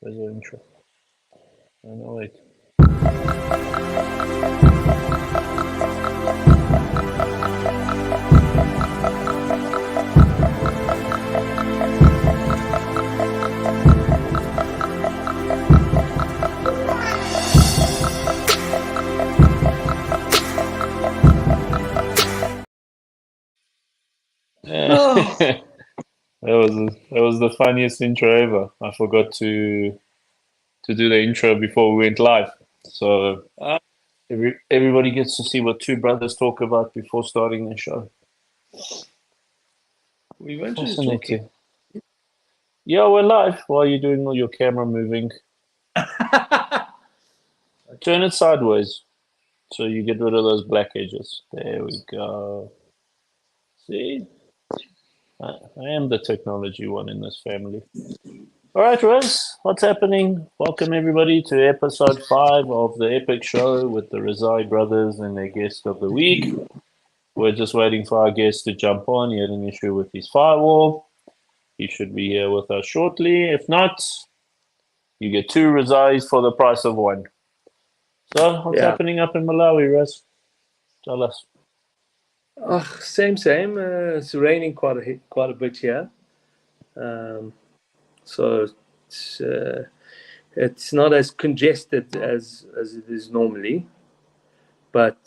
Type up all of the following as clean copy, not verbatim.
There's an intro. I know it. That was the funniest intro ever. I forgot to do the intro before we went live. So everybody gets to see what two brothers talk about before starting the show. We weren't just talking. Fascinating. Yeah, we're live while you're doing all your camera moving. Turn it sideways so you get rid of those black edges. There we go. See? I am the technology one in this family. All right, Rez, what's happening? Welcome, everybody, to episode 5 of the Epic Show with the Rezaei brothers and their guest of the week. We're just waiting for our guest to jump on. He had an issue with his firewall. He should be here with us shortly. If not, you get 2 Rezaeis for the price of 1. So, what's happening up in Malawi, Rez? Tell us. Same. It's raining quite a bit here, so it's not as congested as it is normally. But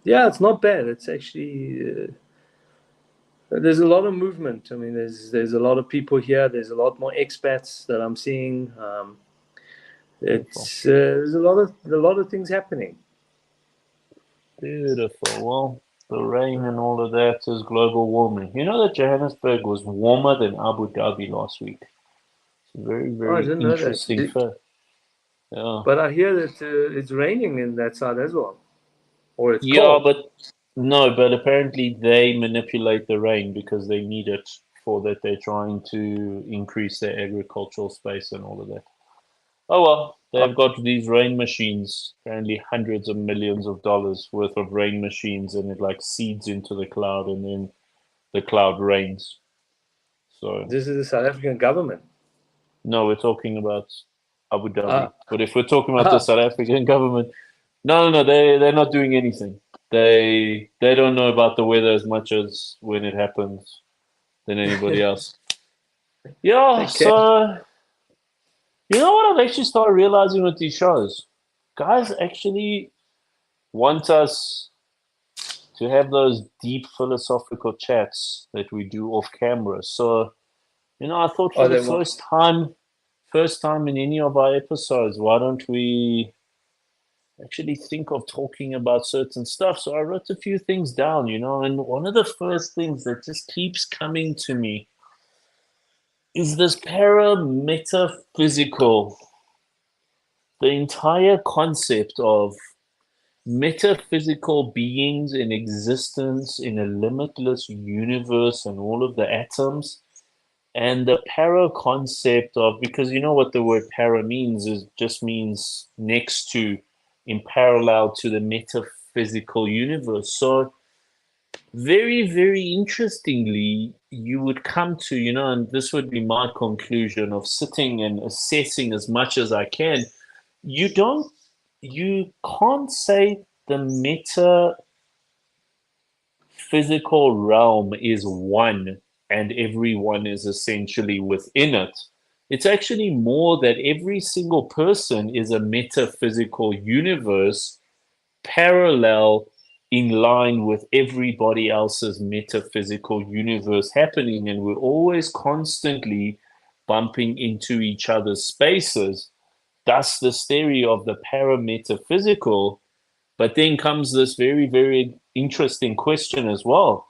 it's not bad. It's actually there's a lot of movement. I mean, there's a lot of people here. There's a lot more expats that I'm seeing. There's a lot of things happening. Beautiful. Well, the rain and all of that is global warming. You know that Johannesburg was warmer than Abu Dhabi last week. It's a very, very interesting fact. Yeah. But I hear that it's raining in that side as well. Or it's cold. but apparently they manipulate the rain because they need it for that. They're trying to increase their agricultural space and all of that. Oh well, they've got these rain machines, apparently hundreds of millions of dollars worth of rain machines, and it like seeds into the cloud and then the cloud rains. So this is the South African government. No, we're talking about Abu Dhabi. But if we're talking about the South African government, no, they're not doing anything. They don't know about the weather as much as when it happens than anybody else. Yeah, okay. So you know what I've actually started realizing with these shows? Guys actually want us to have those deep philosophical chats that we do off camera. So, I thought for the first time in any of our episodes, why don't we actually think of talking about certain stuff? So I wrote a few things down, and one of the first things that just keeps coming to me is this parametaphysical, the entire concept of metaphysical beings in existence in a limitless universe and all of the atoms, and the para concept of, because you know what the word para means, is just means next to, in parallel to the metaphysical universe. So very, very interestingly, you would come to, and this would be my conclusion of sitting and assessing as much as I can. You can't say the metaphysical realm is one and everyone is essentially within it. It's actually more that every single person is a metaphysical universe parallel in line with everybody else's metaphysical universe happening, and we're always constantly bumping into each other's spaces. Thus this theory of the parametaphysical. But then comes this very, very interesting question as well.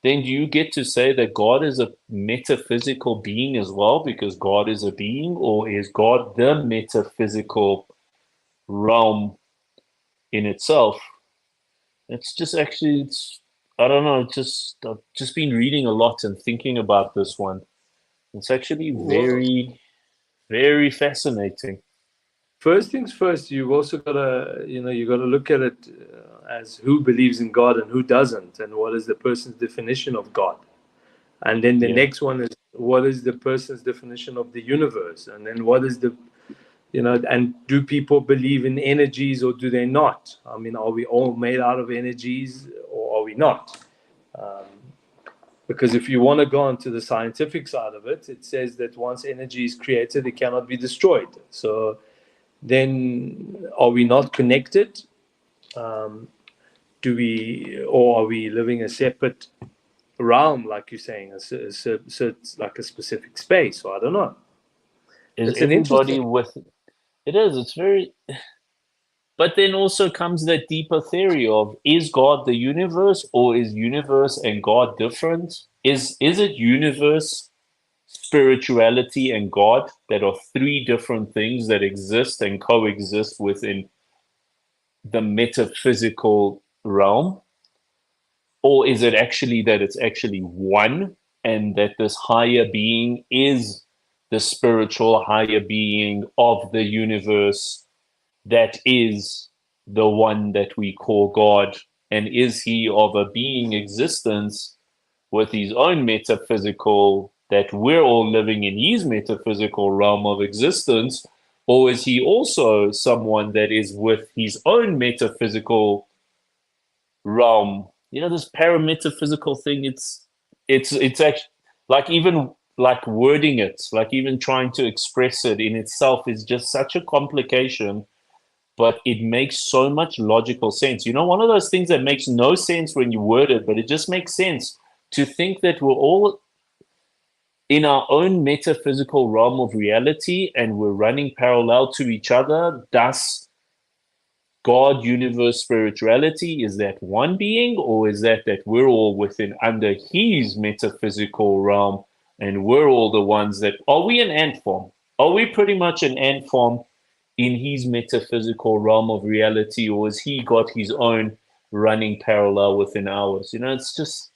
Then do you get to say that God is a metaphysical being as well because God is a being, or is God the metaphysical realm in itself? It's just actually, I don't know, I've just been reading a lot and thinking about this one. It's actually very, very fascinating. First things first, you've also got to, you got to look at it as who believes in God and who doesn't, and what is the person's definition of God. And then the next one is what is the person's definition of the universe, and then what is the, and do people believe in energies or do they not? I mean, are we all made out of energies or are we not? Because if you want to go onto the scientific side of it, it says that once energy is created, it cannot be destroyed. So then, are we not connected? Um, do we, or are we living a separate realm, like you're saying, like a specific space? Or I don't know. Is It's an everybody interesting. with it is, it's very, but then also comes that deeper theory of, is God the universe, or is universe and God different? Is it universe, spirituality, and God that are three different things that exist and coexist within the metaphysical realm? Or is it actually that it's actually one, and that this higher being is the spiritual higher being of the universe, that is the one that we call God? And is he of a being existence with his own metaphysical, that we're all living in his metaphysical realm of existence? Or is he also someone that is with his own metaphysical realm? This parametaphysical thing, it's actually, like, even like wording it, like even trying to express it in itself is just such a complication, but it makes so much logical sense. One of those things that makes no sense when you word it, but it just makes sense to think that we're all in our own metaphysical realm of reality and we're running parallel to each other. Thus, God, universe, spirituality, is that one being, or is that we're all within under his metaphysical realm, and we're all the ones that are we an ant farm? Are we pretty much an ant farm in his metaphysical realm of reality, or has he got his own running parallel within ours? It's just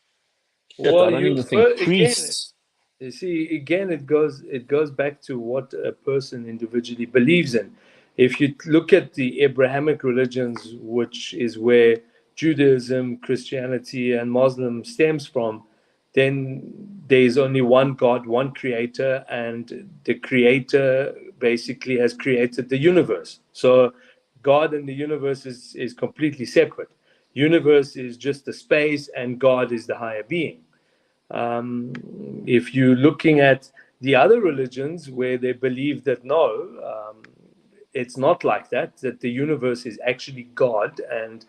shit. I Well, don't you even think again, priests. you see, again, it goes back to what a person individually believes in. If you look at the Abrahamic religions, which is where Judaism, Christianity, and Muslim stems from, then there is only one God, one creator, and the creator basically has created the universe. So God and the universe is completely separate. Universe is just a space, and God is the higher being. If you're looking at the other religions where they believe that no, it's not like that, that the universe is actually God, and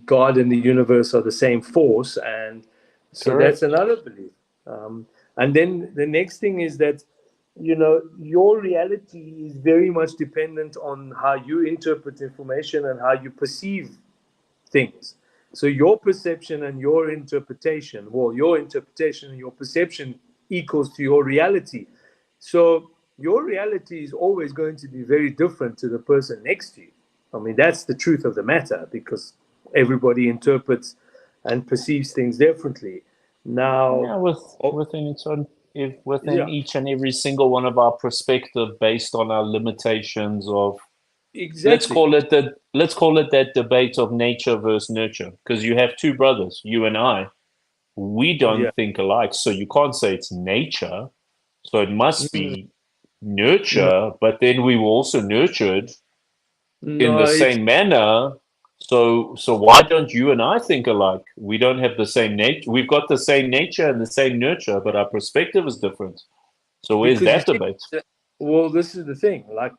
God and the universe are the same force. And so that's Correct. another belief. And then the next thing is that, your reality is very much dependent on how you interpret information and how you perceive things. So your perception and your interpretation, well, your interpretation and your perception equals to your reality. So your reality is always going to be very different to the person next to you. I mean, that's the truth of the matter, because everybody interprets and perceives things differently. Now, Yeah, with oh, within its own, if within yeah, each and every single one of our perspective, based on our limitations of, exactly. let's call it that debate of nature versus nurture, because you have two brothers, you and I. We Yeah. don't think alike, so you can't say it's nature. So it must Mm, be no, nurture, but then we were also nurtured in no, the it's same manner. So why don't you and I think alike? We don't have the same nature. We've got the same nature and the same nurture, but our perspective is different. So where's because you that see, debate? well, this is the thing. Like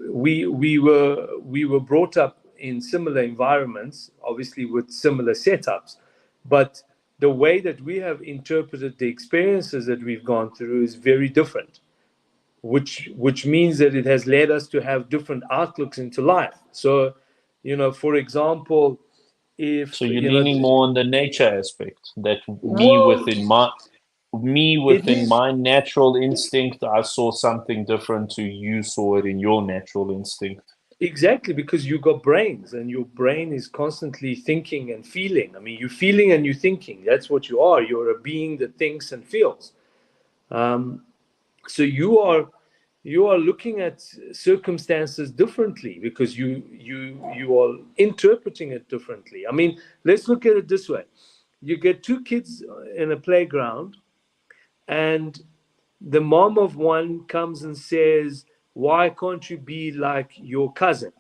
we were brought up in similar environments, obviously with similar setups, but the way that we have interpreted the experiences that we've gone through is very different, which means that it has led us to have different outlooks into life. So, for example, So if you're leaning more on the nature aspect, that me well, within my it is. natural instinct, I saw something different to you saw it in your natural instinct. Exactly, because you got brains and your brain is constantly thinking and feeling. I mean, you're feeling and you're thinking. That's what you are. You're a being that thinks and feels. Um, so you are looking at circumstances differently because you are interpreting it differently. I mean, let's look at it this way: you get two kids in a playground, and the mom of one comes and says, "Why can't you be like your cousin?"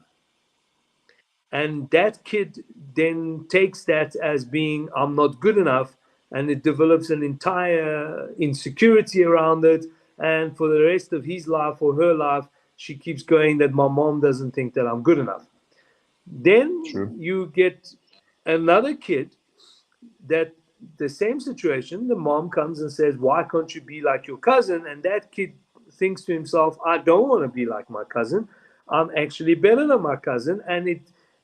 And that kid then takes that as being, "I'm not good enough," and it develops an entire insecurity around it. And for the rest of his life or her life, she keeps going that my mom doesn't think that I'm good enough. Then True. you get another kid that the same situation, the mom comes and says, "Why can't you be like your cousin?" And that kid thinks to himself, "I don't want to be like my cousin. I'm actually better than my cousin." And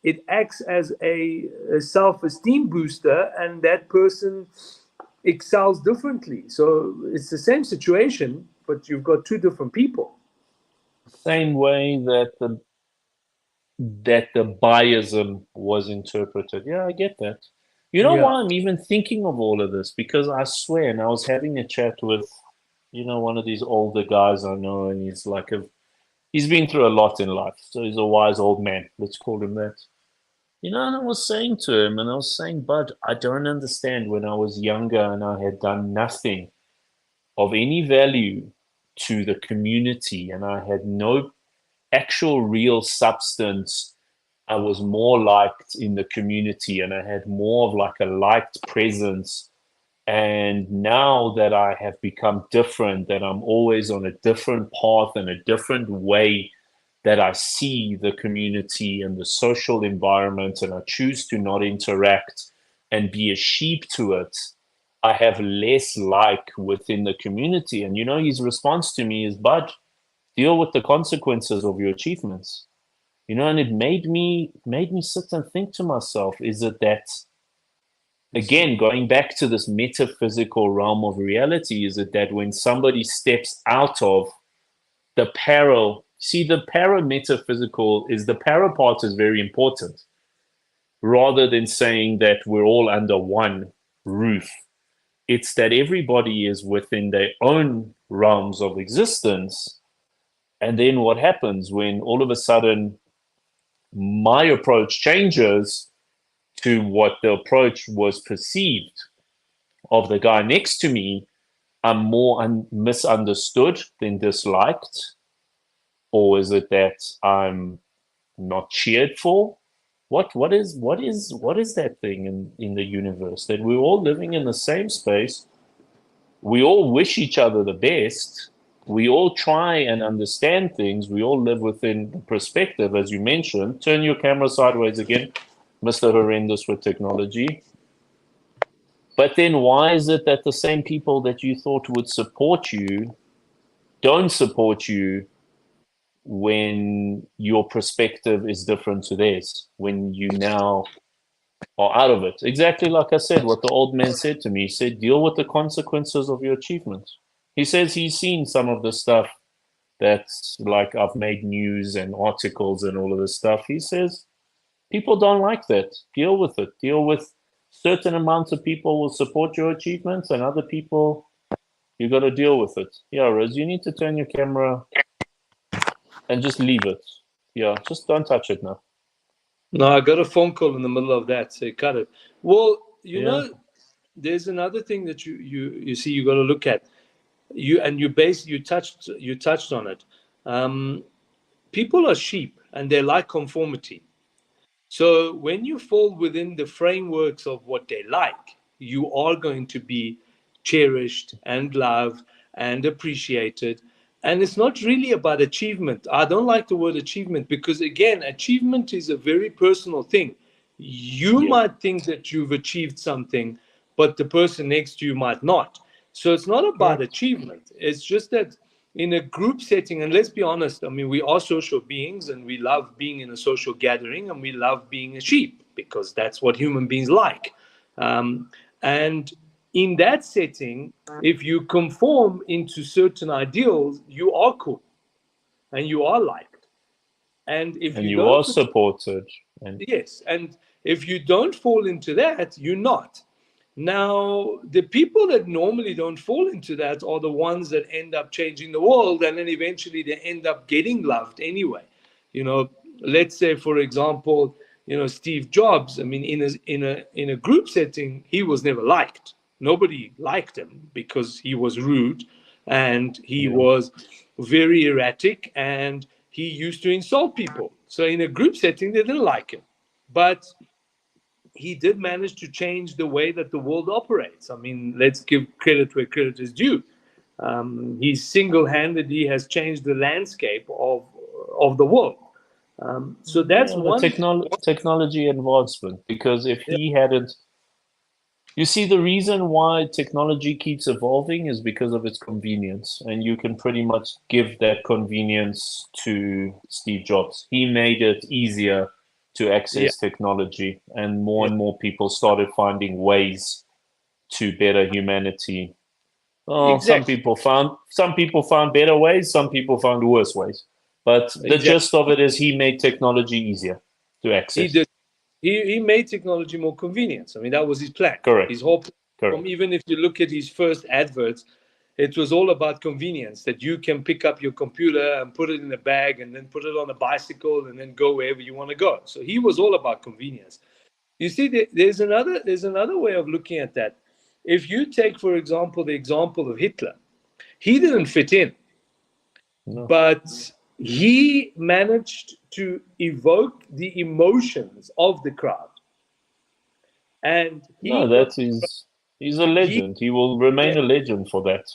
it acts as a self-esteem booster, and that person excels differently. So it's the same situation, but you've got two different people. Same way that the biasm was interpreted. Yeah, I get that. You know Yeah. why I'm even thinking of all of this? Because I swear, and I was having a chat with, one of these older guys I know, and he's been through a lot in life. So he's a wise old man. Let's call him that. And I was saying to him, and I was saying, Bud, I don't understand when I was younger and I had done nothing of any value to the community and I had no actual real substance. I was more liked in the community and I had more of like a liked presence. And now that I have become different, that I'm always on a different path and a different way that I see the community and the social environment, and I choose to not interact and be a sheep to it, I have less like within the community. And his response to me is, Bud, deal with the consequences of your achievements. And it made me sit and think to myself, is it that, It's, again, going back to this metaphysical realm of reality, is it that when somebody steps out of the see, the para-metaphysical is the para part is very important, rather than saying that we're all under one roof. It's that everybody is within their own realms of existence. And then what happens when all of a sudden my approach changes to what the approach was perceived of the guy next to me? I'm more misunderstood than disliked, or is it that I'm not cheered for? What is that thing in the universe that we're all living in the same space? We all wish each other the best. We all try and understand things. We all live within the perspective, as you mentioned. Turn your camera sideways again, Mr. Horrendous with technology. But then why is it that the same people that you thought would support you don't support you when your perspective is different to theirs, when you now are out of it? Exactly like I said, what the old man said to me. He said, deal with the consequences of your achievements. He says he's seen some of the stuff that's like I've made news and articles and all of this stuff. He says, people don't like that. Deal with it. Deal with certain amounts of people will support your achievements and other people, you got to deal with it. Yeah, Rose, you need to turn your camera and just leave it. Yeah, just don't touch it now. no, I got a phone call in the middle of that, so cut it. Well, Yeah, there's another thing that you see you got to look at. You touched on it. Um, People are sheep and they like conformity. So when you fall within the frameworks of what they like, you are going to be cherished and loved and appreciated. And it's not really about achievement. I don't like the word achievement because, again, achievement is a very personal thing. You yeah, might think that you've achieved something, but the person next to you might not. So it's not about correct. achievement. It's just that in a group setting, and let's be honest, I mean, we are social beings and we love being in a social gathering and we love being a sheep because that's what human beings like. And in that setting, if you conform into certain ideals, you are cool and you are liked. And if And you you don't, are supported. And yes, and if you don't fall into that, you're not. Now, the people that normally don't fall into that are the ones that end up changing the world, and then eventually they end up getting loved anyway. You know, let's say, for example, Steve Jobs. I mean, in a group setting, he was never liked. Nobody liked him because he was rude. and he Yeah. was very erratic, and he used to insult people. So in a group setting, they didn't like him. But he did manage to change the way that the world operates. I mean, let's give credit where credit is due. He single-handedly has changed the landscape of the world. So that's Yeah, the one. technology advancement. Because if Yeah, he hadn't, you see, the reason why technology keeps evolving is because of its convenience, and you can pretty much give that convenience to Steve Jobs. He made it easier to yeah, access technology, yeah, and more people started finding ways to better humanity. Well, exactly, some people found better ways, some people found worse ways. But the exactly. gist of it is he made technology easier to He access. did. He made technology more convenient. I mean, that was his plan. His Correct. whole platform, Correct. even if you look at his first adverts, it was all about convenience, that you can pick up your computer and put it in a bag and then put it on a bicycle and then go wherever you want to go. So he was all about convenience. You see, there's another way of looking at that. If you take, for example, the example of Hitler, he didn't fit in, No. but he managed to evoke the emotions of the crowd, and No, he's a he legend. He will remain a legend for that.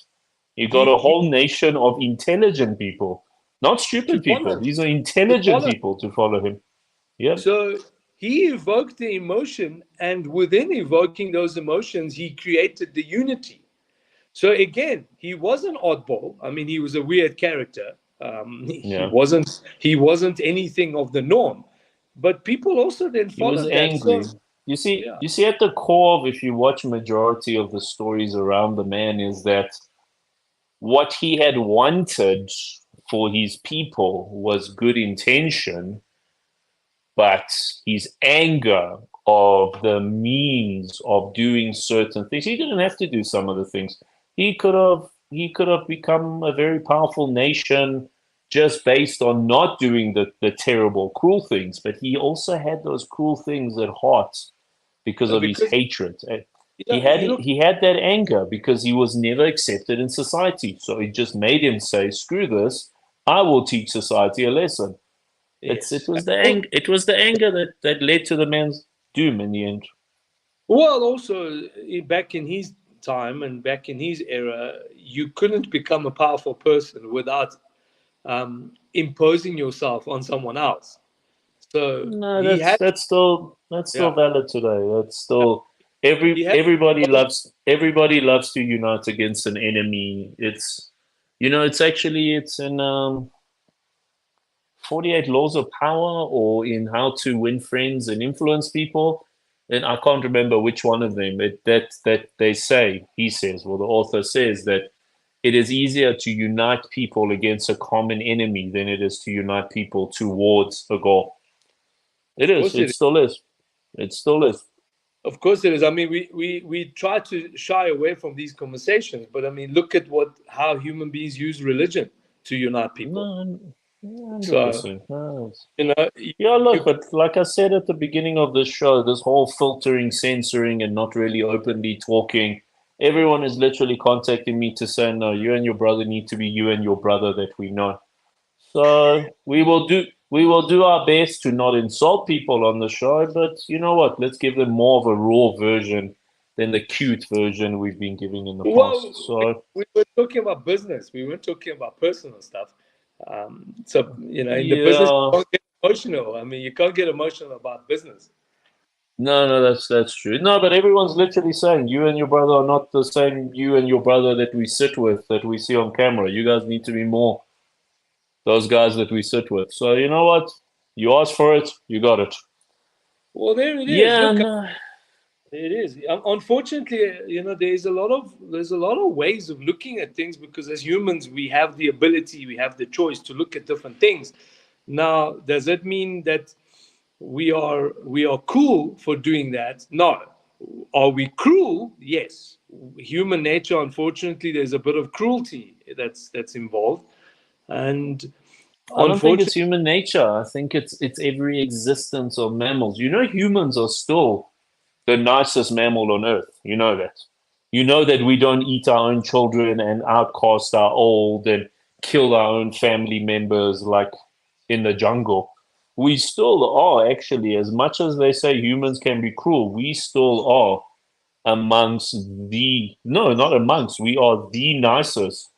You got a he whole nation of intelligent people, not to stupid follow people. him, These are to intelligent follow. people to follow him. Yep. So he evoked the emotion, and within evoking those emotions, he created the unity. So again, he was an oddball. I mean, he was a weird character. He Yeah. wasn't. He wasn't anything of the norm. But people also then He was followed that. So angry. yeah, You see at the core of, if you watch majority of the stories around the man, is that what he had wanted for his people was good intention, but his anger of the means of doing certain things, he didn't have to do some of the things. He could have become a very powerful nation just based on not doing the terrible, cruel things. But he also had those cruel things at heart because of his because hatred. yeah, you look. He had that anger because he was never accepted in society. So it just made him say, "Screw this! I will teach society a lesson." Yes. It was the anger that led to the man's doom in the end. Well, also back in his time and back in his era, you couldn't become a powerful person without imposing yourself on someone else. So No, he had, that's still yeah, valid today. That's yeah, still he had to impose. everybody loves to unite against an enemy. It's it's actually it's in 48 Laws of Power, or in How to Win Friends and Influence People. And I can't remember which one of them. That they say, he says, well, the author says that it is easier to unite people against a common enemy than it is to unite people towards a goal. It Of is. course It it is. still is. It still Of, is. of course it is. I mean, we try to shy away from these conversations, but I mean, look at how human beings use religion to unite people. No, So 100%. No, you know, yeah, you look, but like I said at the beginning of this show, this whole filtering, censoring, and not really openly talking, everyone is literally contacting me to say, no, you and your brother need to be you and your brother that we know. So we will do our best to not insult people on the show, but you know what? Let's give them more of a raw version than the cute version we've been giving in the past. well, So we were talking about business. We weren't talking about personal stuff. So in the business, yeah, you can't get emotional. I mean, you can't get emotional about business. no, that's true. No, but everyone's literally saying you and your brother are not the same you and your brother that we sit with, that we see on camera. You guys need to be more those guys that we sit with. So you know what? You asked for it, you got it. Well, there it is. Yeah, Look, no. it is. Unfortunately, there's a lot of ways of looking at things, because as humans, we have the ability, we have the choice to look at different things. Now, does that mean that we are cool for doing that? No. Are we cruel? Yes. Human nature, unfortunately, there's a bit of cruelty that's involved, and I don't think it's unfortunately, human nature. I think it's every existence of mammals. You know, humans are still the nicest mammal on earth. You know that. You know that we don't eat our own children and outcast our old and kill our own family members like in the jungle. We still are actually, as much as they say humans can be cruel, we still are amongst the, no, not amongst, we are the nicest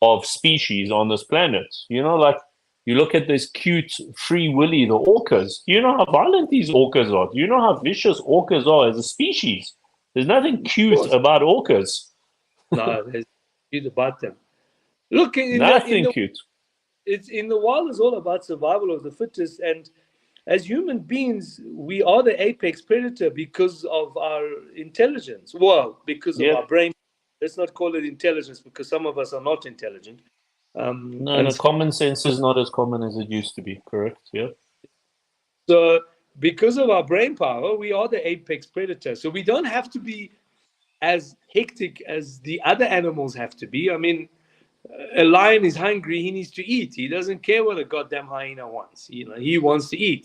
of species on this planet. You know, like you look at this cute Free Willy, the orcas. Do you know how violent these orcas are? Do you know how vicious orcas are as a species? There's nothing Of cute course. about orcas. No, there's it's about them. Look in Nothing the cute. it's in the wild is all about survival of the fittest, and as human beings, we are the apex predator because of our intelligence. Well, because of Yep. our brain. Let's not call it intelligence because some of us are not intelligent. No, And no, common sense is not as common as it used to be. Correct. Yep. so, because of our brain power, we are the apex predator. So, we don't have to be as hectic as the other animals have to be. I mean, a lion is hungry, he needs to eat. He doesn't care what a goddamn hyena wants. You know, he wants to eat.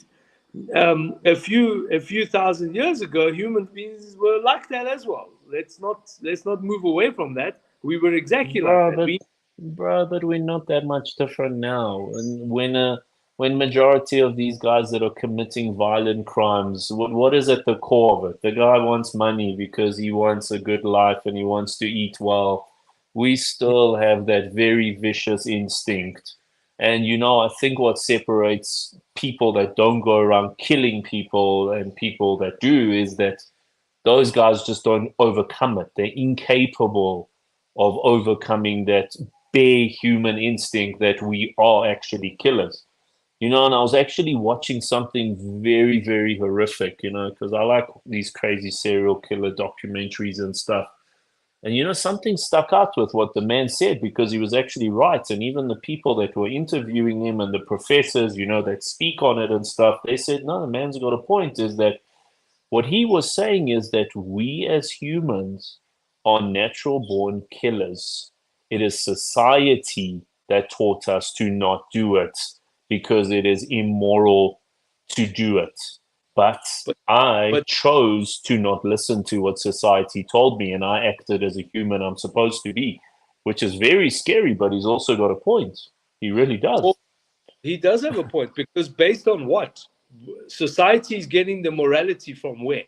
A few thousand years ago, human beings were like that as well. Let's not move away from that. We were exactly like Bro, that. but bro, but we're not that much different now. And when majority of these guys that are committing violent crimes, what is at the core of it? The guy wants money because he wants a good life and he wants to eat well. We still have that very vicious instinct. And you know, I think what separates people that don't go around killing people and people that do is that those guys just don't overcome it. They're incapable of overcoming that bare human instinct that we are actually killers. You know, and I was actually watching something very, very horrific, you know, because I like these crazy serial killer documentaries and stuff. And, you know, something stuck out with what the man said because he was actually right. And even the people that were interviewing him and the professors, you know, that speak on it and stuff, they said, no, the man's got a point is that what he was saying is that we as humans are natural born killers. It is society that taught us to not do it because it is immoral to do it. But But I but chose to not listen to what society told me, and I acted as a human I'm supposed to be, which is very scary, but he's also got a point. He really does. well, he does have a point because based on what society is getting the morality from where?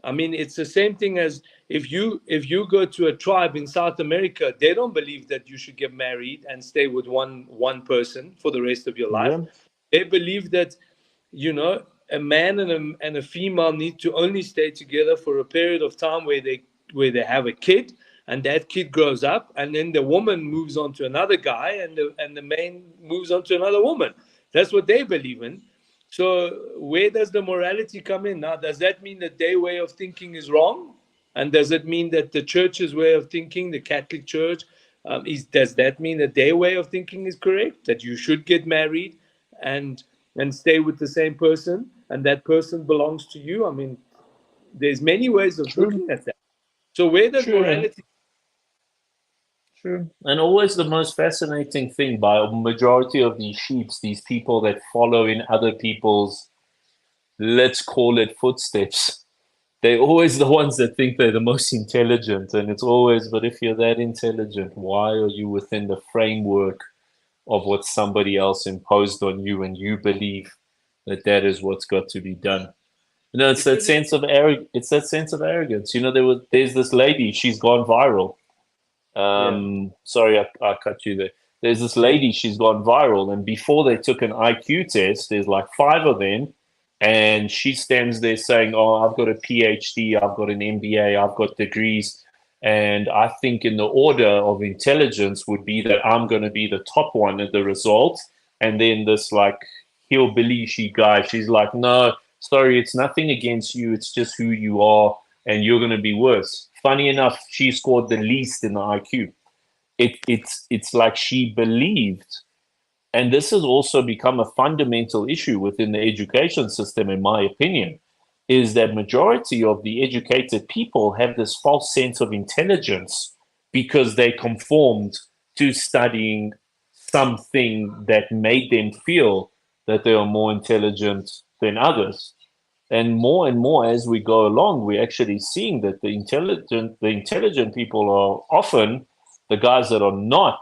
I mean, it's the same thing as if you go to a tribe in South America, they don't believe that you should get married and stay with one person for the rest of your life. Yeah, They believe that a man and a female need to only stay together for a period of time where they have a kid, and that kid grows up, and then the woman moves on to another guy, and the man moves on to another woman. That's what they believe in. So where does the morality come in now? Does that mean that their way of thinking is wrong? And does it mean that the church's way of thinking, the Catholic Church, does that mean that their way of thinking is correct? That you should get married and stay with the same person, and that person belongs to you? I mean, there's many ways of true, looking at that. So where does true. morality? True. And always the most fascinating thing by a majority of these sheeps, these people that follow in other people's, let's call it footsteps, they're always the ones that think they're the most intelligent. And it's always, but if you're that intelligent, why are you within the framework of what somebody else imposed on you and you believe that that is what's got to be done? You know, Because it's that sense of arrogance. You know, there's this lady, she's gone viral. yeah, Sorry, I cut you there. There's this yeah, lady, she's gone viral, and before they took an IQ test, there's like five of them, and she stands there saying, "Oh, I've got a PhD, I've got an MBA, I've got degrees." And I think in the order of intelligence would be that I'm going to be the top one at the result. And then this like hillbilly she guy, she's like, no, sorry, it's nothing against you. It's just who you are, and you're going to be worse. Funny enough, she scored the least in the IQ. It's like she believed, and this has also become a fundamental issue within the education system, in my opinion, is that majority of the educated people have this false sense of intelligence because they conformed to studying something that made them feel that they are more intelligent than others. and more as we go along, we're actually seeing that the intelligent people are often the guys that are not.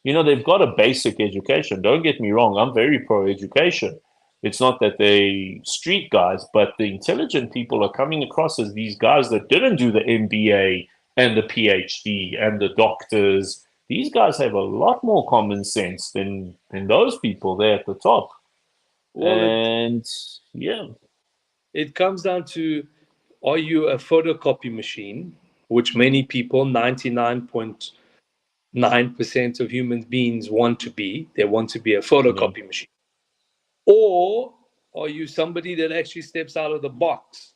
They've got a basic education. Don't get me wrong. I'm very pro education. It's not that they street guys, but the intelligent people are coming across as these guys that didn't do the MBA and the PhD and the doctors. These guys have a lot more common sense than those people there at the top. Well, And yeah. it comes down to, are you a photocopy machine, which many people, 99.9% of human beings want to be. They want to be a Yeah. photocopy machine. Or are you somebody that actually steps out of the box?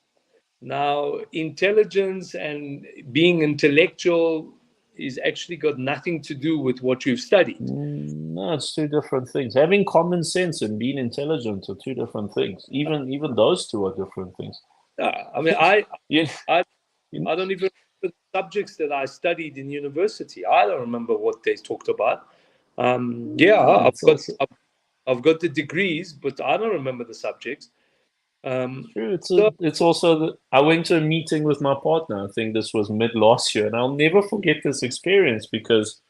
Now, intelligence and being intellectual is actually got nothing to do with what you've studied. No, it's two different things. Having common sense and being intelligent are two different things. Even those two are different things. I mean, I, you, I, you, I don't even remember the subjects that I studied in university. I don't remember what they talked about. Yeah, no, it's also I've got the degrees, but I don't remember the subjects. true. So, It's also I went to a meeting with my partner. I think this was mid last year, and I'll never forget this experience because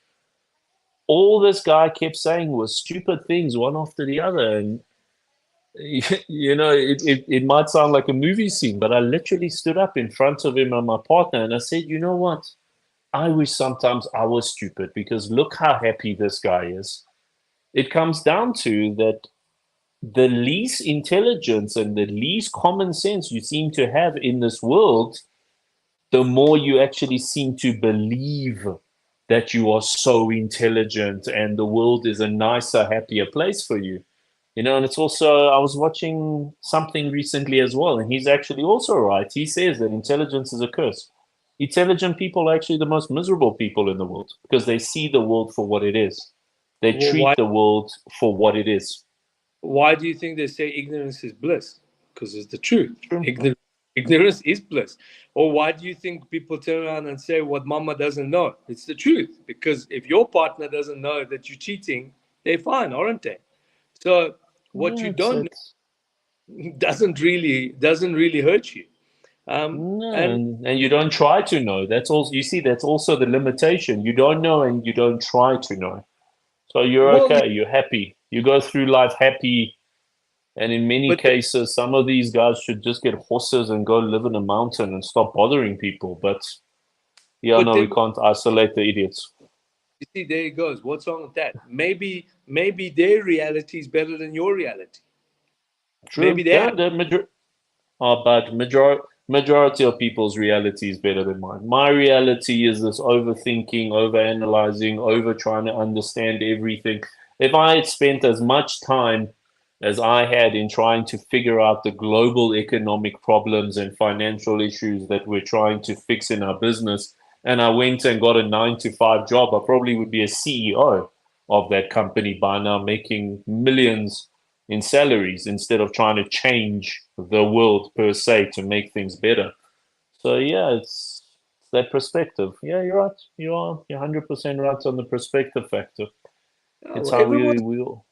all this guy kept saying was stupid things one after the other, and it might sound like a movie scene, but I literally stood up in front of him and my partner, and I said, you know what? I wish sometimes I was stupid because look how happy this guy is. It comes down to that the least intelligence and the least common sense you seem to have in this world, the more you actually seem to believe that you are so intelligent and the world is a nicer, happier place for you. And it's also, I was watching something recently as well, and he's actually also right. He says that intelligence is a curse. Intelligent people are actually the most miserable people in the world because they see the world for what it is. They well, treat the world for what it is. why do you think they say ignorance is bliss? Because it's the truth. True. Ignorance is bliss. Or why do you think people turn around and say what mama doesn't know? It's the truth. Because if your partner doesn't know that you're cheating, they're fine, aren't they? So what Yeah, you it's don't it's know doesn't really hurt you. no, And and you don't try to know. That's also you see. That's also the limitation. You don't know, and you don't try to know. So you're well, okay. You're happy. You go through life happy. And in many but cases, some of these guys should just get horses and go live in a mountain and stop bothering people. But yeah, but no, we then can't isolate the idiots. you see, there it goes. What's wrong with that? Maybe their reality is better than your reality. Maybe True. they Yeah, have. but majority of people's reality is better than mine. My reality is this overthinking, overanalyzing, over trying to understand everything. If I had spent as much time as I had in trying to figure out the global economic problems and financial issues that we're trying to fix in our business, and I went and got a 9 to 5 job, I probably would be a CEO of that company by now, making millions in salaries instead of trying to change the world per se to make things better. So yeah, it's that perspective. Yeah, you're right. You're 100% right on the perspective factor. It's No, how we all.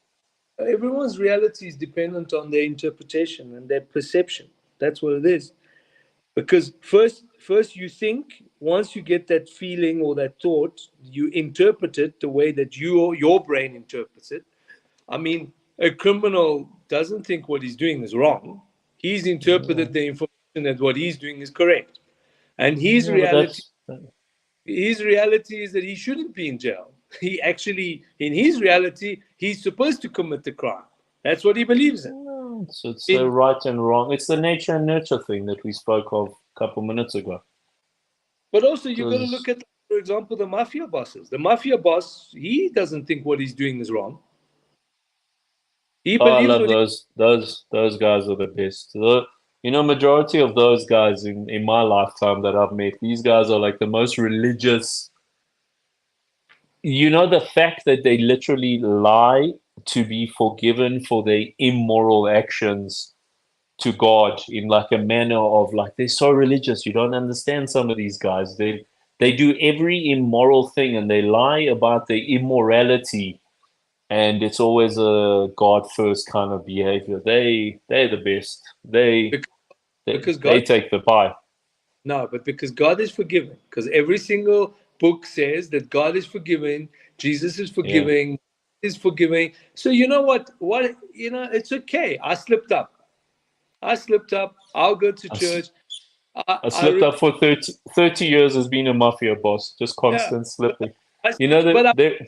everyone's reality is dependent on their interpretation and their perception. That's what it is. Because first you think, once you get that feeling or that thought, you interpret it the way that your brain interprets it. I mean, a criminal doesn't think what he's doing is wrong. He's interpreted the information that what he's doing is correct. And Yeah, but his reality is that he shouldn't be in jail. He actually, in his reality, he's supposed to commit the crime. That's what he believes in. no, it's the In right and wrong. It's the nature and nurture thing that we spoke of a couple minutes ago. But also, you got to look Because at, for example, the mafia bosses. The mafia boss, he doesn't think what he's doing is wrong. He oh, I believes love what he. those guys are the best. Majority of those guys in my lifetime that I've met, these guys are like the most religious. The fact that they literally lie to be forgiven for their immoral actions to God in like a manner of like they're so religious. You don't understand some of these guys. They do every immoral thing and they lie about their immorality, and it's always a God first kind of behavior. They're the best. They Because They God, take the pie. no, but because God is forgiving. Because every single book says that God is forgiving, Jesus is Yeah. forgiving, is forgiving. So you know what? It's okay. I slipped up. I slipped up. I'll go to I, s- church. I, I I slipped up for 30 years as being a mafia boss, just yeah. constant slipping. I, You know but that I there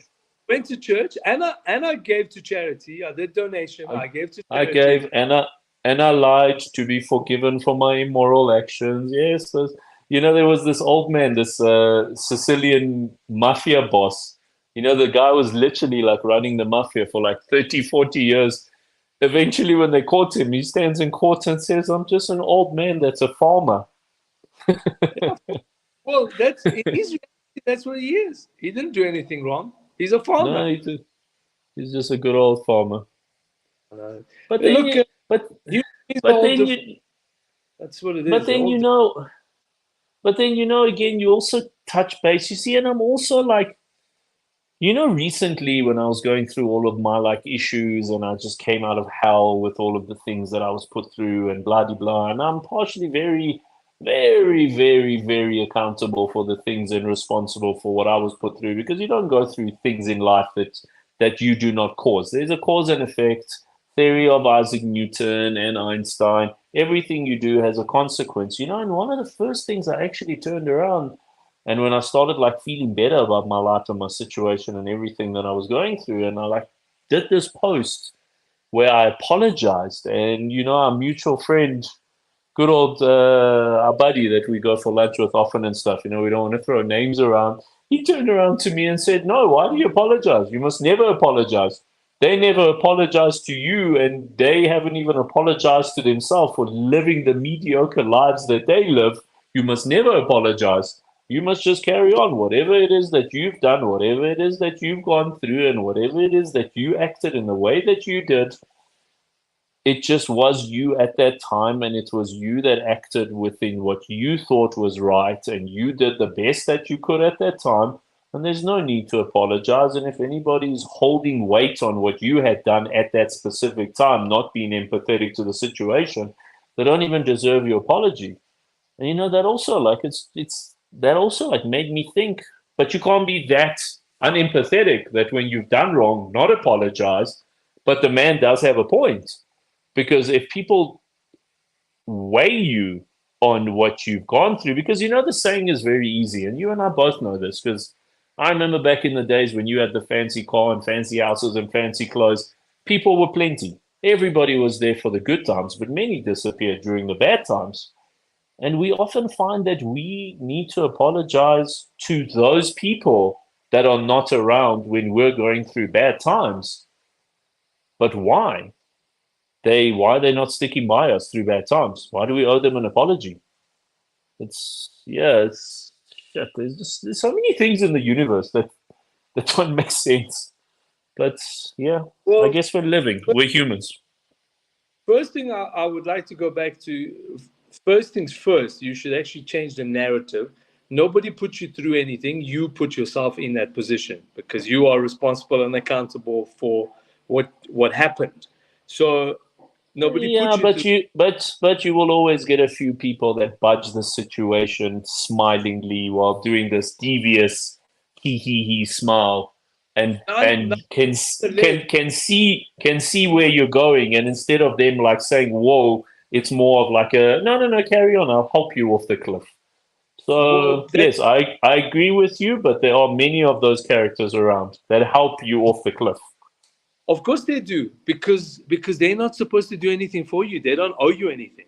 went to church and I gave to charity. I did donation. I I gave to I charity. gave and I lied to be forgiven for my immoral actions. Yes, you know there was this old man, this Sicilian mafia boss. You know the guy was literally like running the mafia for like 30, 40 years. Eventually, when they caught him, he stands in court and says, "I'm just an old man that's a farmer." Yeah. Well, that's in his reality, that's what he is. He didn't do anything wrong. He's a No, farmer. he's just a good old farmer. No. But then Look, you, but humans are but all then different. you, That's what it but is. They're then all you different. know, but then you know, again, you also touch base. You see, and I'm also like, recently when I was going through all of my like issues, and I just came out of hell with all of the things that I was put through, and blah blah blah. And I'm partially very, very, very, very accountable for the things and responsible for what I was put through, because you don't go through things in life that you do not cause. There's a cause and effect theory of Isaac Newton and Einstein. Everything you do has a consequence, and one of the first things I actually turned around, and when I started like feeling better about my life and my situation and everything that I was going through, and I like did this post where I apologized, and our mutual friend, good old our buddy that we go for lunch with often and stuff. We don't want to throw names around. He turned around to me and said, "No, why do you apologize? You must never apologize. They never apologized to you, and they haven't even apologized to themselves for living the mediocre lives that they live. You must never apologize. You must just carry on. Whatever it is that you've done, whatever it is that you've gone through, and whatever it is that you acted in the way that you did, it just was you at that time, and it was you that acted within what you thought was right, and you did the best that you could at that time, and there's no need to apologize. And if anybody's holding weight on what you had done at that specific time, not being empathetic to the situation, they don't even deserve your apology." And that also like it's that also like made me think, but you can't be that unempathetic that when you've done wrong, not apologize. But the man does have a point, because if people weigh you on what you've gone through, because the saying is very easy, and you and I both know this, because I remember back in the days when you had the fancy car and fancy houses and fancy clothes, people were plenty. Everybody was there for the good times, but many disappeared during the bad times. And we often find that we need to apologize to those people that are not around when we're going through bad times. But why? Why are they not sticking by us through bad times? Why do we owe them an apology? It's shit. There's so many things in the universe that don't make sense. But yeah, I Well, guess we're living. We're humans. first thing I would like to go back to, first things first, you should actually change the narrative. Nobody put you through anything. You put yourself in that position because you are responsible and accountable for what happened. So nobody Yeah, put you through. but you will always get a few people that budge the situation smilingly while doing this devious he smile, and Nonetheless, can see where you're going, and instead of them like saying whoa, it's more of like a no, carry on, I'll help you off the cliff. well, So yes, I agree with you, but there are many of those characters around that help you off the cliff. of course they do because they're not supposed to do anything for you. They don't owe you anything.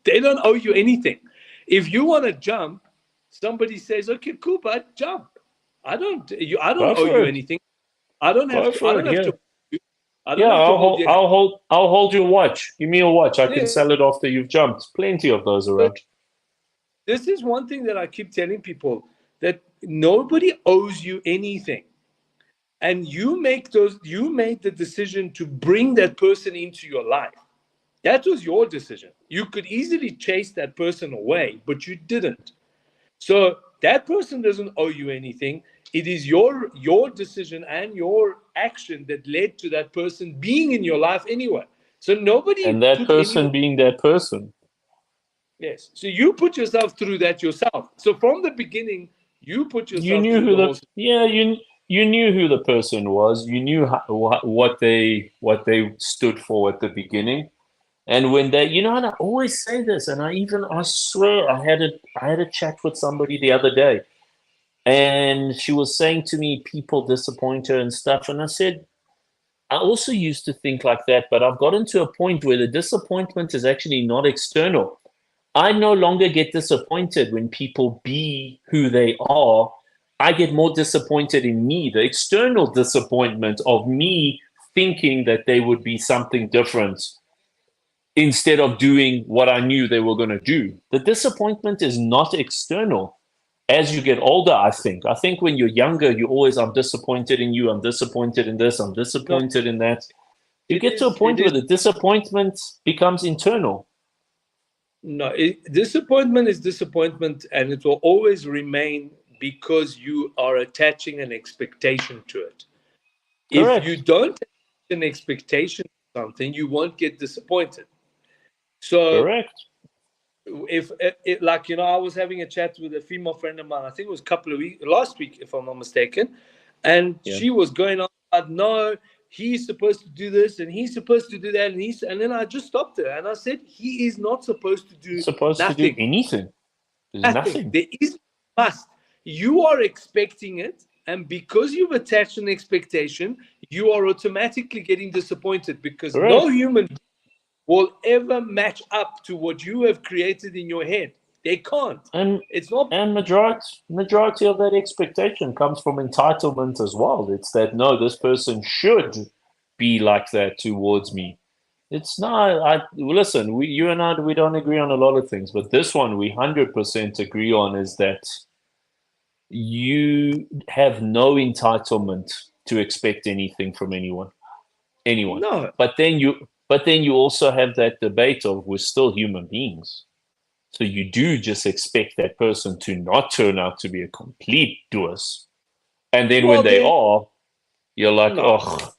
They don't owe you anything. If you want to jump, somebody says, "Okay, cool, but jump." I don't Go owe for you it. anything. I don't have Go to. I for don't it. have Yeah. to. I Yeah, don't have to hold your hand. I'll hold your watch. Give me your watch. I can Yeah. sell it after you've jumped. Plenty of those But around. this is one thing that I keep telling people that nobody owes you anything, and you made the decision to bring that person into your life. That was your decision. You could easily chase that person away, but you didn't. So that person doesn't owe you anything. It is your decision and your action that led to that person being in your life anyway. So nobody And that put anyone. person being that person. Yes. So you put yourself through that yourself. So from the beginning, you put You yourself knew through who the the whole. yeah you knew who the person was. You knew what they stood for at the beginning. And when they, and I always say this, and I swear, I had a chat with somebody the other day, and she was saying to me, people disappoint her and stuff. And I said, I also used to think like that, but I've gotten to a point where the disappointment is actually not external. I no longer get disappointed when people be who they are. I get more disappointed in me, the external disappointment of me thinking that they would be something different instead of doing what I knew they were going to do. The disappointment is not external. As you get older, I think. I think when you're younger, you always, I'm disappointed in you, I'm disappointed in this, I'm No, disappointed in that. You it get to a is. It point where is. the disappointment becomes internal. No, disappointment is disappointment, and it will always remain because you are attaching an expectation to it. If you Correct. don't have an expectation of something, you won't get disappointed. So Correct. if it, like I was having a chat with a female friend of mine. I think it was a couple of weeks last week, if I'm not mistaken, and Yeah. she was going on about no, he's supposed to do this and he's supposed to do that, and then I just stopped her and I said he is not supposed to do Supposed to do nothing. anything. There's Nothing. nothing. There is must. You are expecting it, and because you've attached an expectation, you are automatically getting disappointed because no Correct. human will ever match up to what you have created in your head. They can't. And It's not. and majority of that expectation comes from entitlement as well. It's that no, this person should be like that towards me. It's not. I listen. You and I, we don't agree on a lot of things, but this one we 100% agree on is that you have no entitlement to expect anything from anyone. No. But then you also have that debate of we're still human beings. So you do just expect that person to not turn out to be a complete doers. And then when Well, they then are, you're like, no. oh,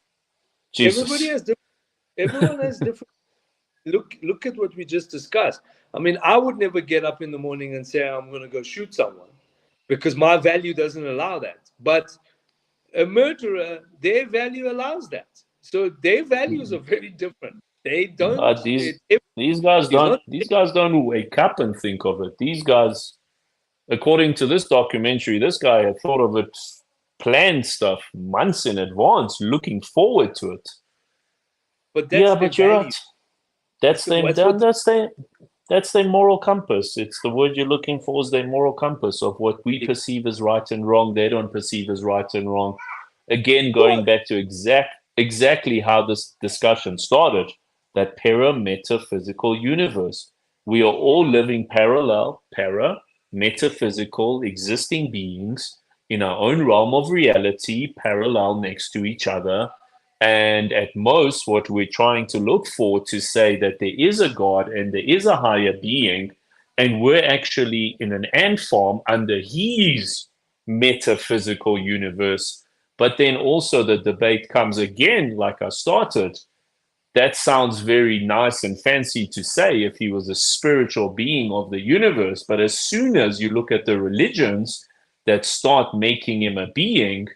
Everybody Jesus. has different. Everyone has different. Look at what we just discussed. I mean, I would never get up in the morning and say I'm going to go shoot someone because my value doesn't allow that. But a murderer, their value allows that. So their values are very different. They don't. But these It these guys is don't not. these guys don't wake up and think of it. These guys, according to this documentary, this guy had thought of it, planned stuff months in advance, looking forward to it. But that's Yeah, their but you're value. right. That's So their what's what? that's their moral compass. It's the word you're looking for is their moral compass of what we perceive as right and wrong. They don't perceive as right and wrong. Again, Well, going back to exactly how this discussion started, that para-metaphysical universe. We are all living metaphysical existing beings in our own realm of reality, parallel next to each other. And at most, what we're trying to look for to say that there is a God and there is a higher being, and we're actually in an ant farm under his metaphysical universe. But then also the debate comes again, like I started. That sounds very nice and fancy to say if he was a spiritual being of the universe. But as soon as you look at the religions that start making him a being,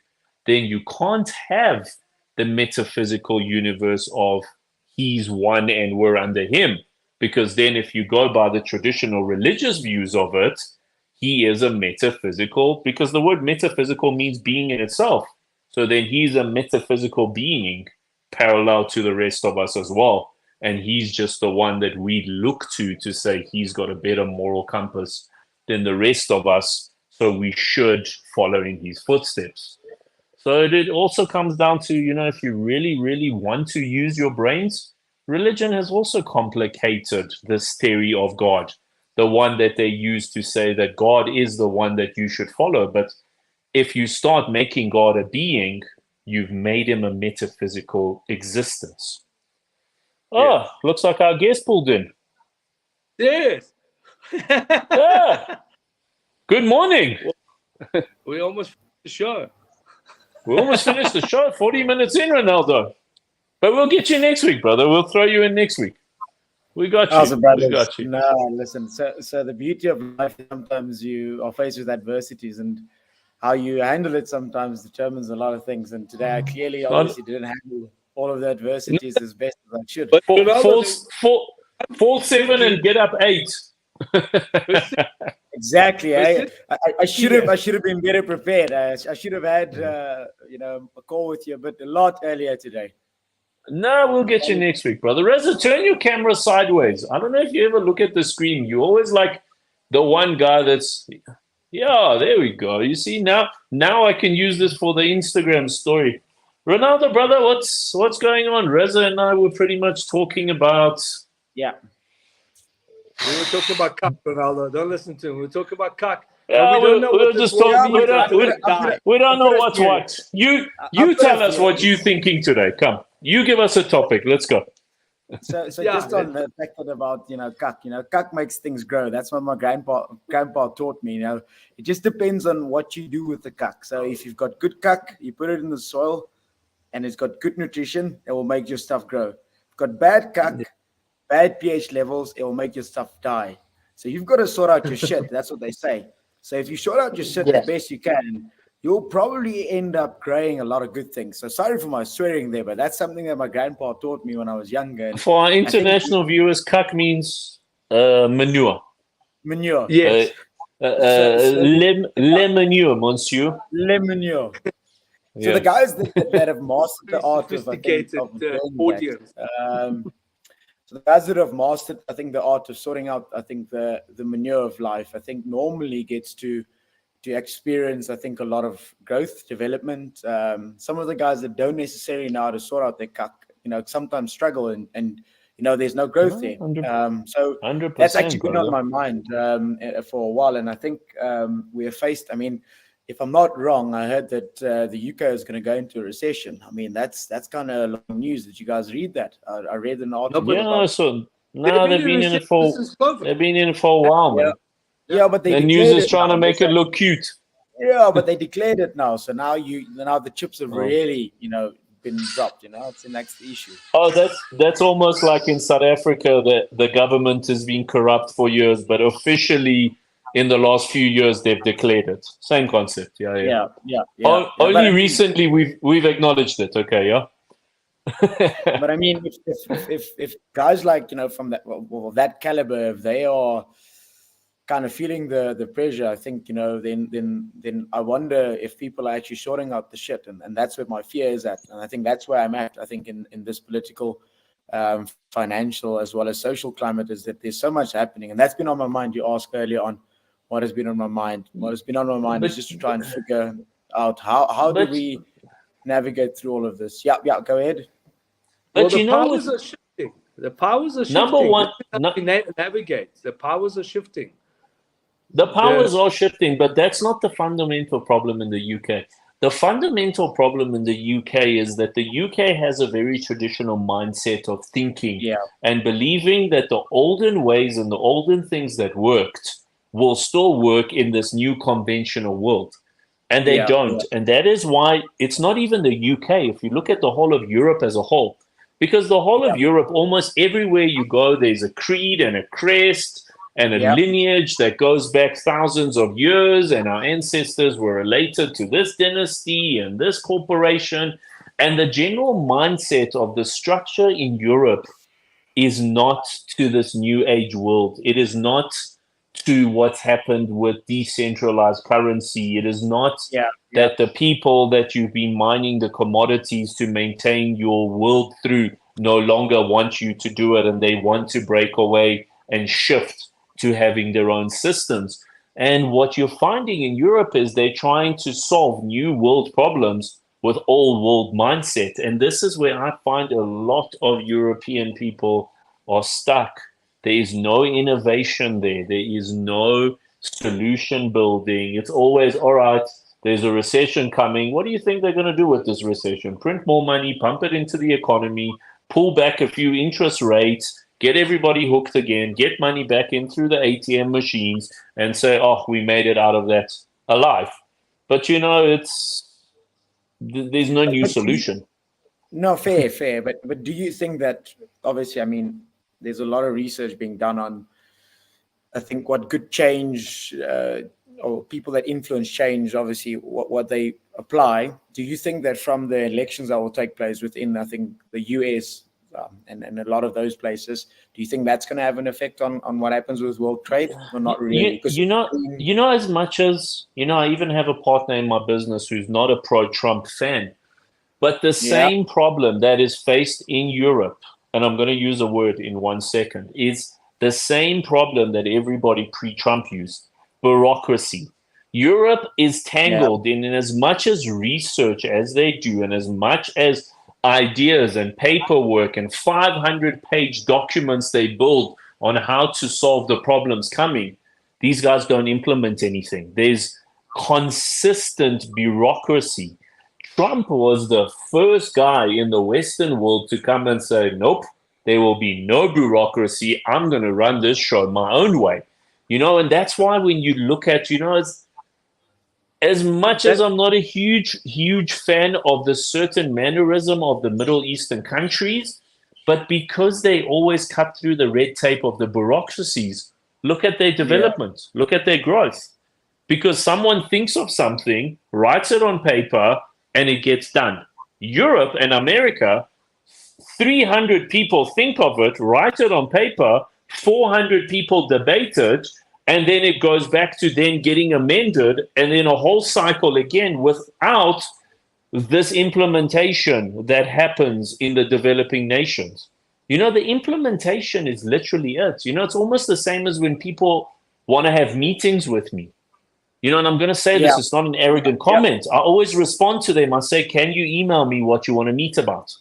then you can't have the metaphysical universe of he's one and we're under him. Because then, if you go by the traditional religious views of it, he is a metaphysical, because the word metaphysical means being in itself. So then he's a metaphysical being parallel to the rest of us as well. And he's just the one that we look to say he's got a better moral compass than the rest of us. So we should follow in his footsteps. So it also comes down to, if you really, really want to use your brains, religion has also complicated this theory of God, the one that they use to say that God is the one that you should follow. But if you start making God a being, you've made him a metaphysical existence. yeah. Oh, looks like our guest pulled in. Yes. Yeah. Good morning. Well, we almost finished the show. We almost finished the show. 40 minutes in, Ronaldo. But we'll get you next week, brother. We'll throw you in next week. We got How's it, you. We brothers? got you. No, listen. So the beauty of life is sometimes you are faced with adversities, and how you handle it sometimes determines a lot of things. And today, I clearly, On, obviously, didn't handle all of the adversities as best as I should. But fall, Ronaldo, fall, they fall, fall said 7 you and get up 8. Exactly. they I, said I should you have. I should have been better prepared. I should have had, a call with you, but a lot earlier today. No, we'll get you next week, brother. Reza, turn your camera sideways. I don't know if you ever look at the screen. You always like the one guy that's, yeah, there we go. You see, now I can use this for the Instagram story. Ronaldo, brother, what's going on? Reza and I were pretty much talking about. Yeah. we were talking about Cuck, Ronaldo. Don't listen to him. We were talking about Cuck. And Yeah, we don't know we what were this just word talking. Yeah, means but until we die. We don't I've know got a what's theory. what. You I've got tell a us what theory. you're thinking today. Come, you give us a topic. Let's go. So Yeah, just on the fact that about cuck, cuck makes things grow. That's what my grandpa taught me. It just depends on what you do with the cuck. So if you've got good cuck, you put it in the soil, and it's got good nutrition, it will make your stuff grow. If you've got bad cuck, bad pH levels, it will make your stuff die. So you've got to sort out your shit. That's what they say. So if you sort out your shit the best you can, you'll probably end up growing a lot of good things. So sorry for my swearing there, but that's something that my grandpa taught me when I was younger. And For our I think international viewers, cuck means manure. manure. Uh, yes. So le manure, monsieur. le manure. So the Yeah. guys that have mastered the Very art of, I think, sophisticated of doing audience. that. So the guys that have mastered, I think, the art of sorting out, I think, the manure of life, I think normally gets to experience, I think, a lot of growth, development. Some of the guys that don't necessarily know how to sort out their cuck, sometimes struggle and there's no growth there. So that's actually 100%, been on brother. my mind for a while. And I think we are faced, I mean, if I'm not wrong, I heard that the UK is going to go into a recession. I mean, that's kind of long news. Did you guys read that? I read an No, article but Yeah, about. so they've no, been in recession since COVID. they've been in it for a while, Yeah, man. yeah, but they The news declared is it trying now. to make it look cute. Yeah, but they declared it now. So now the chips have Oh. really, been dropped. It's the next issue. Oh, that's almost like in South Africa that the government has been corrupt for years, but officially in the last few years they've declared it. Same concept. Yeah, yeah. Yeah. But Only I mean, recently we've acknowledged it. Okay, yeah. but I mean, if guys like from that caliber, if they are kind of feeling the pressure, I think then I wonder if people are actually sorting out the shit, and that's where my fear is at, and I think that's where I'm at. I think in this political, financial as well as social climate is that there's so much happening, and that's been on my mind. You asked earlier on what has been on my mind. What has been on my mind is just to try and figure out how do But we navigate through all of this. Yeah, go ahead. Well, but the you know, powers with are shifting. The powers are number shifting. one, This is how we navigate. The powers are shifting. the The powers are shifting, but that's not the fundamental problem in the UK. The fundamental problem in the UK is that the UK has a very traditional mindset of thinking Yeah, and believing that the olden ways and the olden things that worked will still work in this new conventional world. And they yeah, don't. And that is why it's not even the UK. If you look at the whole of Europe as a whole, because the whole of Europe, almost everywhere you go, there's a creed and a crest and a yeah, lineage that goes back thousands of years, and our ancestors were related to this dynasty and this corporation. And the general mindset of the structure in Europe is not to this new age world. It is not to what's happened with decentralized currency. It is not yeah, yeah. that the people that you've been mining the commodities to maintain your world through no longer want you to do it, and they want to break away and shift to having their own systems. And what you're finding in Europe is they're trying to solve new world problems with old world mindset. And this is where I find a lot of European people are stuck. There is no innovation there. There is no solution building. It's always, all right, there's a recession coming. What do you think they're going to do with this recession? Print more money, pump it into the economy, pull back a few interest rates, get everybody hooked again, get money back in through the ATM machines, and say, oh, we made it out of that alive. But there's no new But solution. no, fair. But do you think that obviously, I mean, there's a lot of research being done on, I think, what good change or people that influence change, obviously, what they apply. Do you think that from the elections that will take place within, I think, the US and a lot of those places, do you think that's going to have an effect on what happens with world trade, or not really? Because as much as, I even have a partner in my business who's not a pro-Trump fan, but the same problem that is faced in Europe, and I'm going to use a word in 1 second, is the same problem that everybody pre-Trump used: bureaucracy. Europe is tangled in as much as research as they do, and as much as ideas and paperwork and 500-page documents they build on how to solve the problems coming. These guys don't implement anything. There's consistent bureaucracy. Trump was the first guy in the Western world to come and say, nope, there will be no bureaucracy. I'm going to run this show my own way. And that's why when you look at, as much as I'm not a huge fan of the certain mannerism of the Middle Eastern countries, but because they always cut through the red tape of the bureaucracies, look at their development, look at their growth. Because someone thinks of something, writes it on paper, and it gets done. Europe and America, 300 people think of it, write it on paper, 400 people debate it, and then it goes back to then getting amended, and then a whole cycle again without this implementation that happens in the developing nations. The implementation is literally it. It's almost the same as when people want to have meetings with me. And I'm going to say this, it's not an arrogant comment. I always respond to them. I say, can you email me what you want to meet about?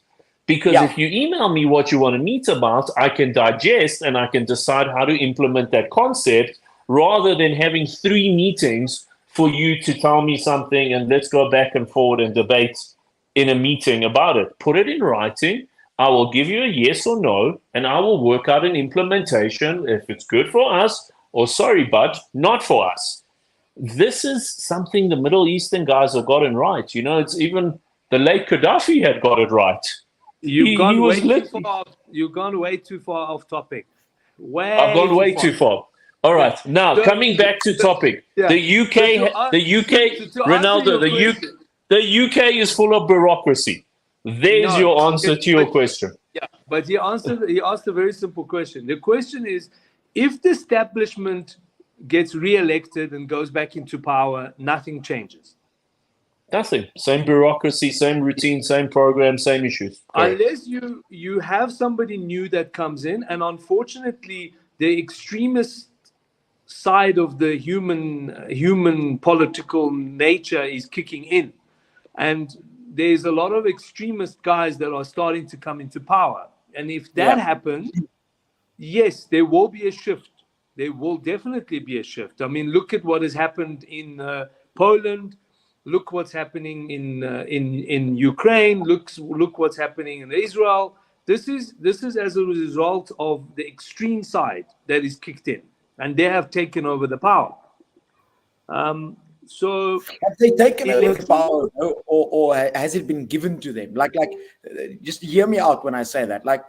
Because if you email me what you want to meet about, I can digest and I can decide how to implement that concept, rather than having 3 meetings for you to tell me something and let's go back and forward and debate in a meeting about it. Put it in writing. I will give you a yes or no, and I will work out an implementation if it's good for us, or sorry, but not for us. This is something the Middle Eastern guys have gotten right. It's even the late Gaddafi had got it right. You've gone way too far off topic. I've gone way too far. All right. Now, coming back to topic. The UK, Ronaldo, the UK is full of bureaucracy. There's your answer to your question. Yeah, but he asked a very simple question. The question is, if the establishment gets re-elected and goes back into power, nothing changes. Nothing. Same bureaucracy, same routine, same program, same issues. Correct. Unless you have somebody new that comes in, and unfortunately, the extremist side of the human political nature is kicking in, and there's a lot of extremist guys that are starting to come into power. And if that happens, yes, there will be a shift. There will definitely be a shift. I mean, look at what has happened in Poland. Look what's happening in Ukraine. Look what's happening in Israel. This is as a result of the extreme side that is kicked in, and they have taken over the power. So have they taken over the power, or has it been given to them? Like, just hear me out when I say that. Like,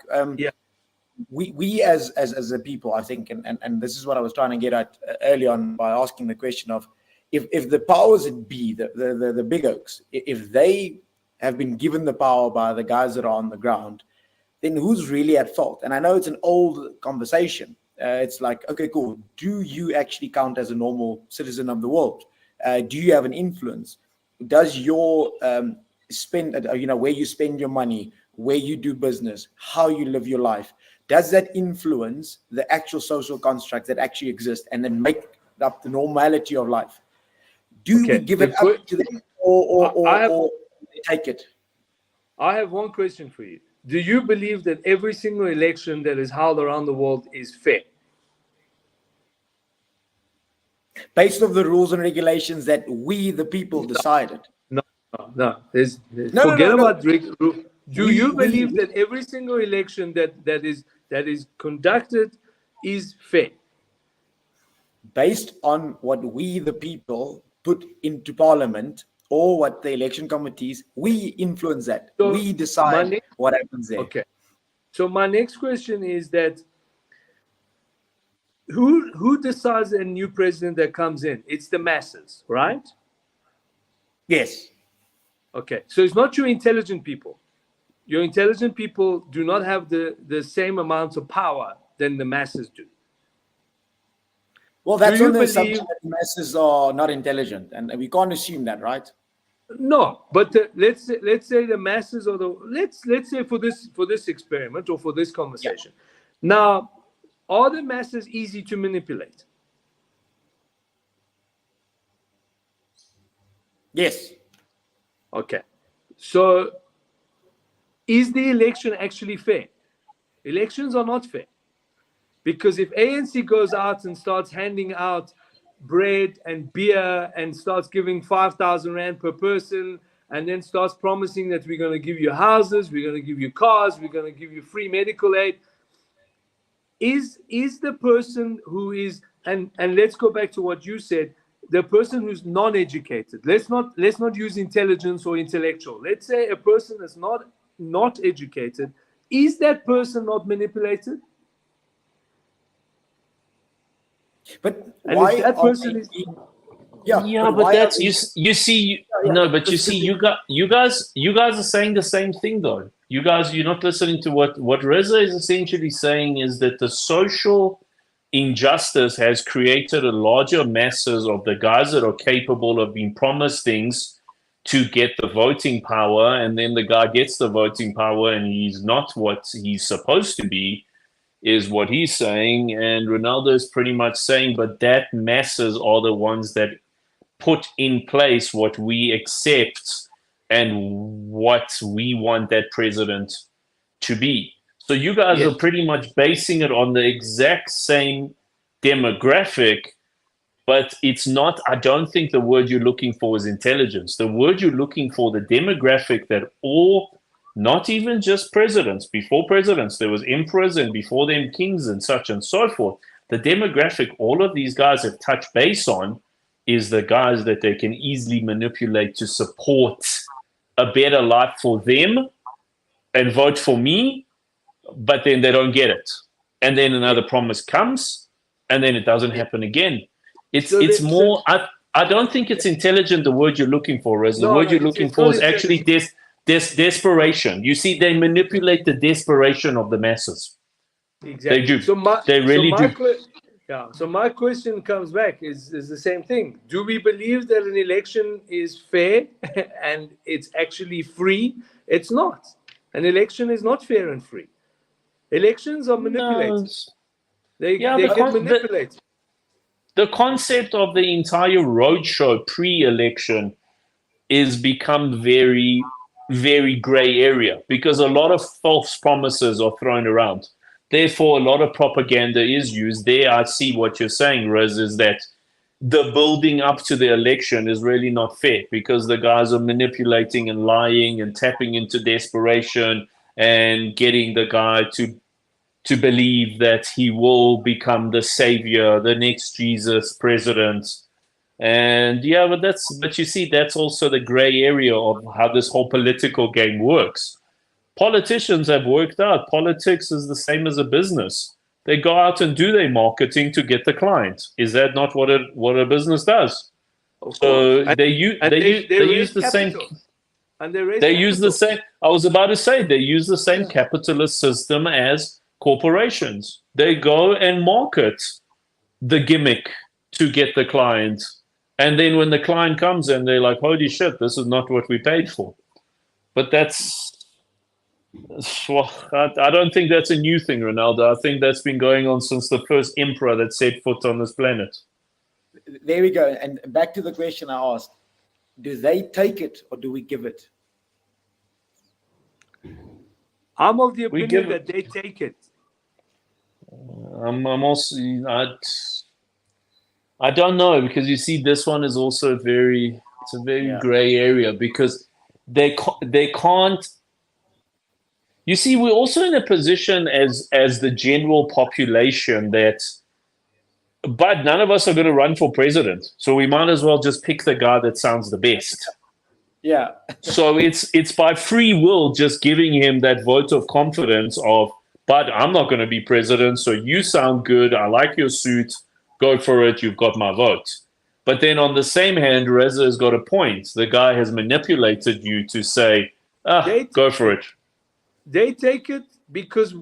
we as a people, I think, and this is what I was trying to get at early on by asking the question of, if the powers that be, the big oaks, if they have been given the power by the guys that are on the ground, then who's really at fault? And I know it's an old conversation. It's like, okay, cool. Do you actually count as a normal citizen of the world? Do you have an influence? Does your where you spend your money, where you do business, how you live your life, does that influence the actual social constructs that actually exist and then make up the normality of life? Do we give it up to them, or take it? I have one question for you. Do you believe that every single election that is held around the world is fair? Based on the rules and regulations that we, the people, decided. No. Forget about rules. Do you believe that every single election that is conducted is fair? Based on what we, the people, put into parliament, or what the election committees, we influence that. So we decide what happens there. Okay. So my next question is that who decides a new president that comes in? It's the masses, right? Yes. Okay, so it's not your intelligent people. Your intelligent people do not have the same amount of power than the masses do. Well, that's Do you on the believe- assumption that the masses are not intelligent, and we can't assume that, right? No, but let's say the masses or the let's say for this experiment or for this conversation. Now, are the masses easy to manipulate? Yes. Okay. So is the election actually fair? Elections are not fair. Because if ANC goes out and starts handing out bread and beer and starts giving 5,000 Rand per person and then starts promising that we're going to give you houses, we're going to give you cars, we're going to give you free medical aid, is the person who is, and let's go back to what you said, the person who's non-educated, let's not use intelligence or intellectual. Let's say a person that's not educated, is that person not manipulated? But And why if that are person they is being- Yeah, but why that's are you. they- You see, yeah, no, but you see, specific- you guys are saying the same thing though. You're not listening to what Reza is essentially saying is that the social injustice has created a larger masses of the guys that are capable of being promised things to get the voting power, and then the guy gets the voting power and he's not what he's supposed to be, is what he's saying. And Ronaldo is pretty much saying, but that masses are the ones that put in place what we accept and what we want that president to be. So you guys Yes. are pretty much basing it on the exact same demographic, but it's not, I don't think the word you're looking for is intelligence. The word you're looking for, the demographic that all, not even just presidents, before presidents, there was emperors and before them kings and such and so forth. The demographic all of these guys have touched base on is the guys that they can easily manipulate to support a better life for them and vote for me, but then they don't get it. And then another promise comes, and then it doesn't happen again. It's more, I don't think it's intelligent, the word you're looking for, Rez. The word you're looking for is actually desperation. You see, they manipulate the desperation of the masses. Exactly. They do. So they really do. So my question comes back is the same thing. Do we believe that an election is fair and it's actually free? It's not. An election is not fair and free. Elections are manipulated. No. They get manipulated. The concept of the entire roadshow pre-election is become very, very gray area because a lot of false promises are thrown around. Therefore, a lot of propaganda is used. There, I see what you're saying, Rez, is that the building up to the election is really not fair because the guys are manipulating and lying and tapping into desperation and getting the guy to believe that he will become the savior, the next Jesus president. And yeah, but you see, that's also the gray area of how this whole political game works. Politicians have worked out politics is the same as a business. They go out and do their marketing to get the client. Is that not what a business does? So they use the same. And they use the same. I was about to say they use the same capitalist system as corporations. They go and market the gimmick to get the client. And then when the client comes in, they're like, holy shit, this is not what we paid for. But I don't think that's a new thing, Ronaldo. I think that's been going on since the first emperor that set foot on this planet. There we go. And back to the question I asked. Do they take it or do we give it? I'm of the opinion that they take it. I'm also, I don't know, because you see, this one is also it's a very gray area because they can't. You see, we're also in a position as the general population but none of us are going to run for president, so we might as well just pick the guy that sounds the best. Yeah. So it's by free will just giving him that vote of confidence of but I'm not going to be president. So you sound good. I like your suit. Go for it. You've got my vote. But then on the same hand, Reza has got a point. The guy has manipulated you to say, go for it. They take it because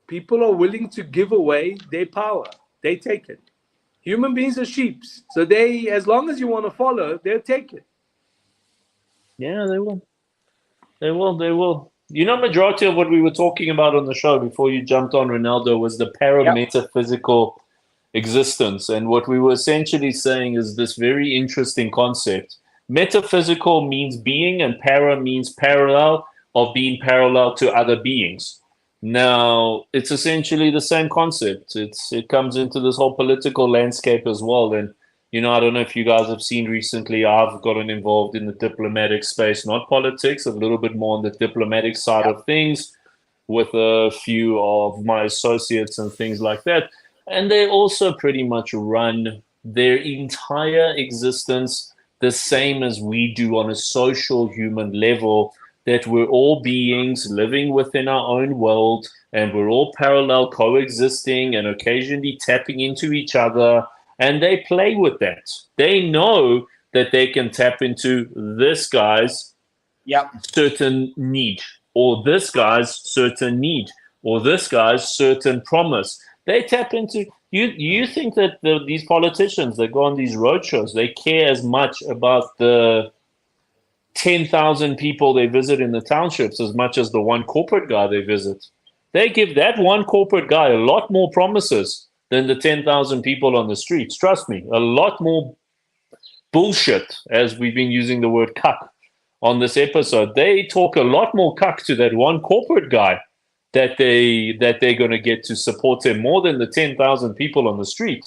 people are willing to give away their power. They take it. Human beings are sheeps. So they, as long as you want to follow, they'll take it. Yeah, they will. They will. They will. You know, majority of what we were talking about on the show before you jumped on Ronaldo was the parametaphysical existence. And what we were essentially saying is this very interesting concept. Metaphysical means being, and para means parallel, of being parallel to other beings. Now, it's essentially the same concept. It comes into this whole political landscape as well. And, you know, I don't know if you guys have seen recently, I've gotten involved in the diplomatic space, not politics, a little bit more on the diplomatic side of things with a few of my associates and things like that. And they also pretty much run their entire existence the same as we do on a social human level, that we're all beings living within our own world, and we're all parallel coexisting and occasionally tapping into each other. And they play with that. They know that they can tap into this guy's certain need, or this guy's certain need, or this guy's certain promise. They tap into you think that these politicians that go on these roadshows, they care as much about the 10,000 people they visit in the townships as much as the one corporate guy they visit. They give that one corporate guy a lot more promises than the 10,000 people on the streets. Trust me, a lot more bullshit, as we've been using the word cuck on this episode. They talk a lot more cuck to that one corporate guy that they're going to get to support him more than the 10,000 people on the street.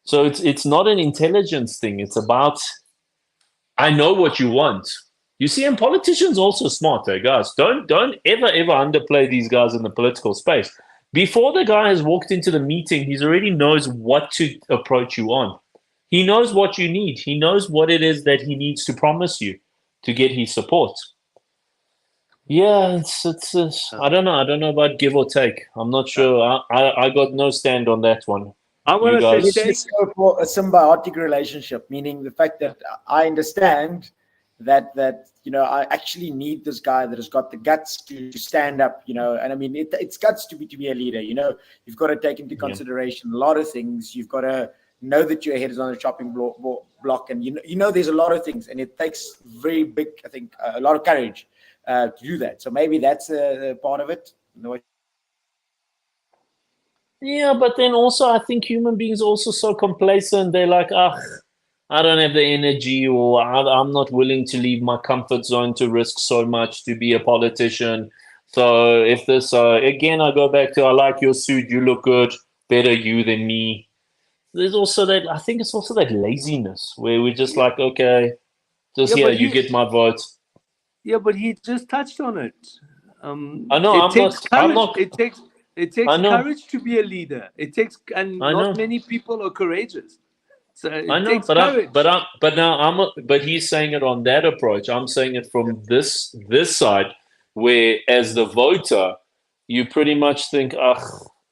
So it's not an intelligence thing. It's about, I know what you want. You see, and politicians also smart, guys. Don't ever underplay these guys in the political space. Before the guy has walked into the meeting, he already knows what to approach you on. He knows what you need. He knows what it is that he needs to promise you to get his support. Yeah, it's I don't know. I don't know about give or take. I'm not sure. I got no stand on that one. I want to say, let's go for a symbiotic relationship, meaning the fact that I understand that you know, I actually need this guy that has got the guts to stand up, you know. And I mean, it's guts to be a leader, you know. You've got to take into consideration a lot of things. You've got to know that your head is on a chopping block, and you know there's a lot of things, and it takes very big, I think, a lot of courage to do that. So maybe that's a part of it. Yeah, but then also I think human beings are also so complacent. They're like, I don't have the energy, or I'm not willing to leave my comfort zone to risk so much to be a politician. So if this, again, I go back to, I like your suit, you look good, better you than me. There's also that, I think it's also that laziness where we're just like, okay, just you get my vote. Yeah, but he just touched on it. I know, I'm not. It takes courage to be a leader. It takes, and not many people are courageous. So I know, but he's saying it on that approach. I'm saying it from this side, where as the voter, you pretty much think,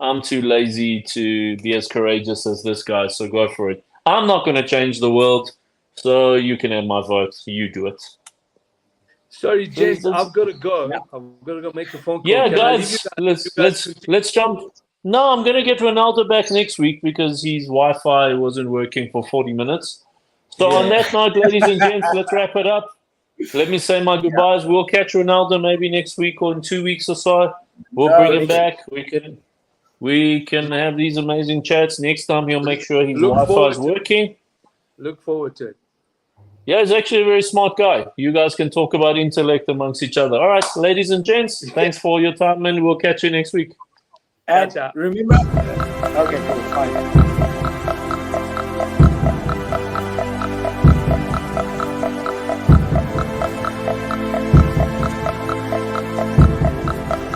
I'm too lazy to be as courageous as this guy, so go for it. I'm not going to change the world, so you can have my vote. You do it. Sorry, James, I've got to go. Yeah. I've got to go make a phone call. Yeah, guys, let's jump. No, I'm going to get Ronaldo back next week because his Wi-Fi wasn't working for 40 minutes. So on that note, ladies and gents, let's wrap it up. Let me say my goodbyes. We'll catch Ronaldo maybe next week or in 2 weeks or so. We'll bring him back. We can have these amazing chats. Next time he'll make sure his Wi-Fi is working. Look forward to it. Yeah, he's actually a very smart guy. You guys can talk about intellect amongst each other. All right, ladies and gents, thanks for your time, and we'll catch you next week. And remember, okay, cool, fine.